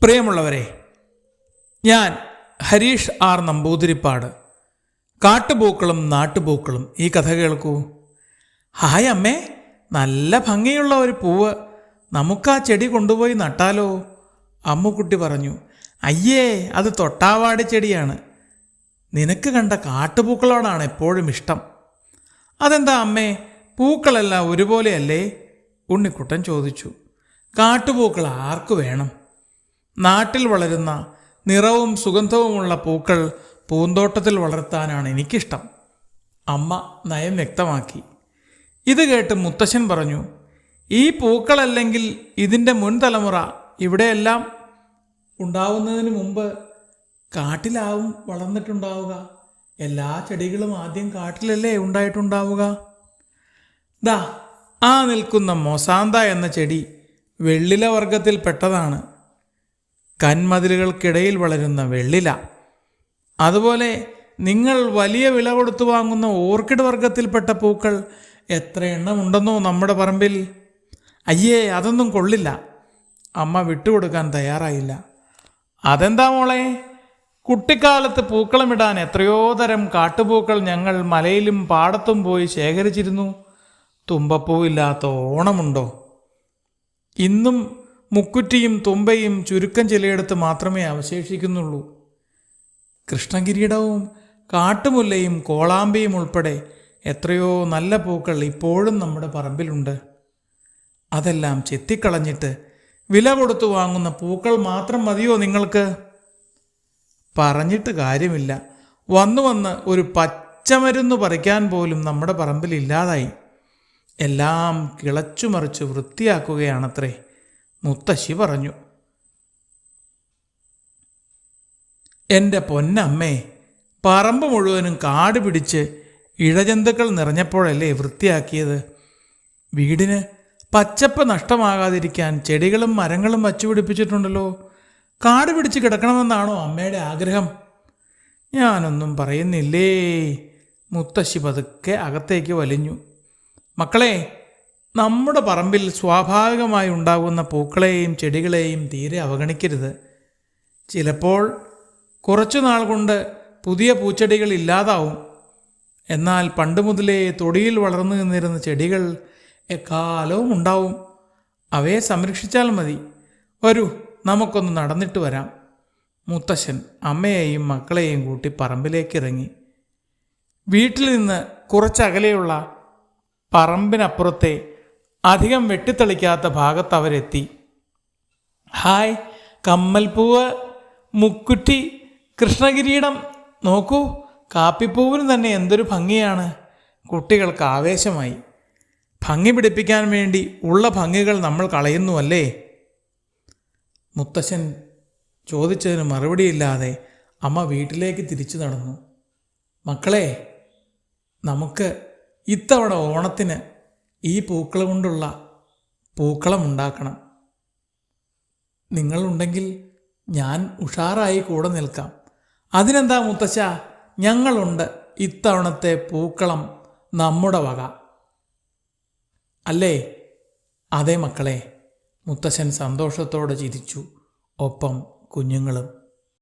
പ്രിയമുള്ളവരെ, ഞാൻ ഹരീഷ് ആർ നമ്പൂതിരിപ്പാട്. കാട്ടുപൂക്കളും നാട്ടുപൂക്കളും ഈ കഥ കേൾക്കൂ. ഹായ് അമ്മേ, നല്ല ഭംഗിയുള്ള ഒരു പൂവ്, നമുക്കാ ചെടി കൊണ്ടുപോയി നട്ടാലോ? അമ്മുക്കുട്ടി പറഞ്ഞു. അയ്യേ, അത് തൊട്ടാവാടി ചെടിയാണ്. നിനക്ക് കണ്ട കാട്ടുപൂക്കളോടാണ് എപ്പോഴും ഇഷ്ടം. അതെന്താ അമ്മേ, പൂക്കളെല്ലാം ഒരുപോലെയല്ലേ? ഉണ്ണിക്കുട്ടൻ ചോദിച്ചു. കാട്ടുപൂക്കൾ ആർക്ക് വേണം? നാട്ടിൽ വളരുന്ന നിറവും സുഗന്ധവുമുള്ള പൂക്കൾ പൂന്തോട്ടത്തിൽ വളർത്താനാണ് എനിക്കിഷ്ടം, അമ്മ നയം വ്യക്തമാക്കി. ഇത് കേട്ട് മുത്തശ്ശൻ പറഞ്ഞു, ഈ പൂക്കളല്ലെങ്കിൽ ഇതിൻ്റെ മുൻ തലമുറ ഇവിടെയെല്ലാം ഉണ്ടാവുന്നതിന് മുമ്പ് കാട്ടിലാവും വളർന്നിട്ടുണ്ടാവുക. എല്ലാ ചെടികളും ആദ്യം കാട്ടിലല്ലേ ഉണ്ടായിട്ടുണ്ടാവുക. ദാ ആ നിൽക്കുന്ന മൊസാന്ത എന്ന ചെടി വെള്ളില വർഗത്തിൽ പെട്ടതാണ്. കന്മതിലുകൾക്കിടയിൽ വളരുന്ന വെള്ളില. അതുപോലെ നിങ്ങൾ വലിയ വില കൊടുത്തു വാങ്ങുന്ന ഓർക്കിഡ് വർഗത്തിൽപ്പെട്ട പൂക്കൾ എത്ര എണ്ണം ഉണ്ടെന്നോ നമ്മുടെ പറമ്പിൽ. അയ്യേ, അതൊന്നും കൊള്ളില്ല. അമ്മ വിട്ടുകൊടുക്കാൻ തയ്യാറായില്ല. അതെന്താ മോളെ? കുട്ടിക്കാലത്ത് പൂക്കളമിടാൻ എത്രയോ തരം കാട്ടുപൂക്കൾ ഞങ്ങൾ മലയിലും പാടത്തും പോയി ശേഖരിച്ചിരുന്നു. തുമ്പപ്പൂവില്ലാത്ത ഓണമുണ്ടോ? ഇന്നും മുക്കുറ്റിയും തുമ്പയും ചുരുക്കം ചിലയിടത്ത് മാത്രമേ അവശേഷിക്കുന്നുള്ളൂ. കൃഷ്ണകിരീടവും കാട്ടുമുല്ലയും കോളാമ്പിയും ഉൾപ്പെടെ എത്രയോ നല്ല പൂക്കൾ ഇപ്പോഴും നമ്മുടെ പറമ്പിലുണ്ട്. അതെല്ലാം ചെത്തിക്കളഞ്ഞിട്ട് വില കൊടുത്തു വാങ്ങുന്ന പൂക്കൾ മാത്രം മതിയോ നിങ്ങൾക്ക്? പറഞ്ഞിട്ട് കാര്യമില്ല. വന്ന് ഒരു പച്ചമരുന്ന് പറിക്കാൻ പോലും നമ്മുടെ പറമ്പിൽ ഇല്ലാതായി. എല്ലാം കിളച്ചുമറിച്ച് വൃത്തിയാക്കുകയാണത്രേ, മുത്തശ്ശി പറഞ്ഞു. എൻ്റെ പൊന്നമ്മേ, പറമ്പ് മുഴുവനും കാട് പിടിച്ച് ഇഴജന്തുക്കൾ നിറഞ്ഞപ്പോഴല്ലേ വൃത്തിയാക്കിയത്. വീടിന് പച്ചപ്പ് നഷ്ടമാകാതിരിക്കാൻ ചെടികളും മരങ്ങളും വച്ചുപിടിപ്പിച്ചിട്ടുണ്ടല്ലോ. കാട് പിടിച്ച് കിടക്കണമെന്നാണോ അമ്മയുടെ ആഗ്രഹം? ഞാനൊന്നും പറയുന്നില്ലേ. മുത്തശ്ശി പതുക്കെ അകത്തേക്ക് വലിഞ്ഞു. മക്കളെ, നമ്മുടെ പറമ്പിൽ സ്വാഭാവികമായി ഉണ്ടാകുന്ന പൂക്കളെയും ചെടികളെയും തീരെ അവഗണിക്കരുത്. ചിലപ്പോൾ കുറച്ചു നാൾ കൊണ്ട് പുതിയ പൂച്ചെടികൾ ഇല്ലാതാവും. എന്നാൽ പണ്ട് മുതലേ തൊടിയിൽ വളർന്നു നിന്നിരുന്ന ചെടികൾ എക്കാലവും ഉണ്ടാവും. അവയെ സംരക്ഷിച്ചാൽ മതി. വരൂ, നമുക്കൊന്ന് നടന്നിട്ട് വരാം. മുത്തശ്ശൻ അമ്മയെയും മക്കളെയും കൂട്ടി പറമ്പിലേക്ക് ഇറങ്ങി. വീട്ടിൽ നിന്ന് കുറച്ചകലെയുള്ള പറമ്പിനപ്പുറത്തെ അധികം വെട്ടിത്തെളിക്കാത്ത ഭാഗത്ത് അവരെത്തി. ഹായ്, കമ്മൽപ്പൂവ്, മുക്കുറ്റി, കൃഷ്ണകിരീടം, നോക്കൂ, കാപ്പിപ്പൂവിന് തന്നെ എന്തൊരു ഭംഗിയാണ്. കുട്ടികൾക്ക് ആവേശമായി. ഭംഗി പിടിപ്പിക്കാൻ വേണ്ടി ഉള്ള ഭംഗികൾ നമ്മൾ കളയുന്നു അല്ലേ? മുത്തശ്ശൻ ചോദിച്ചതിന് മറുപടിയില്ലാതെ അമ്മ വീട്ടിലേക്ക് തിരിച്ചു നടന്നു. മക്കളെ, നമുക്ക് ഇത്തവണ ഓണത്തിന് ഈ പൂക്കൾ കൊണ്ടുള്ള പൂക്കളം ഉണ്ടാക്കണം. നിങ്ങളുണ്ടെങ്കിൽ ഞാൻ ഉഷാറായി കൂടെ നിൽക്കാം. അതിനെന്താ മുത്തശ്ശ, ഞങ്ങളുണ്ട്. ഇത്തവണത്തെ പൂക്കളം നമ്മുടെ വക അല്ലേ? അതെ മക്കളെ, മുത്തശ്ശൻ സന്തോഷത്തോടെ ചിരിച്ചു. ഒപ്പം കുഞ്ഞുങ്ങളും.